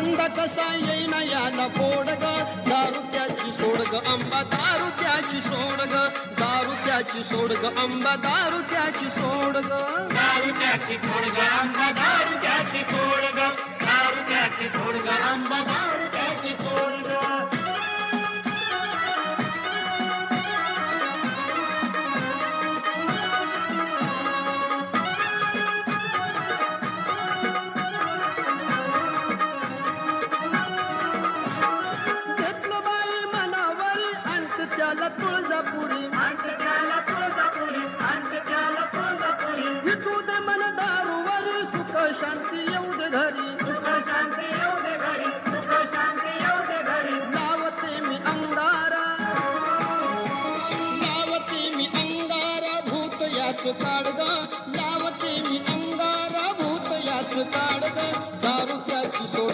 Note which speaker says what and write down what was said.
Speaker 1: धंदा कसा येईना याला फोड ग दारू त्याची सोड ग आंबा दारू त्याची सोड ग दारू त्याची सोड ग आंबा दारू त्याची सोड ग
Speaker 2: दारू त्याची सोड ग आंबा दारू त्याची सोड ग दारू त्याची सोड ग आंबा दारू त्याची सोड ग
Speaker 1: घेतलं बाई मनावरी अंत त्याला तुळजापुरी विकू दे मन दारूवरी सुख शांती येऊ दे घरी लावते मी अंगारा भूत याच काढ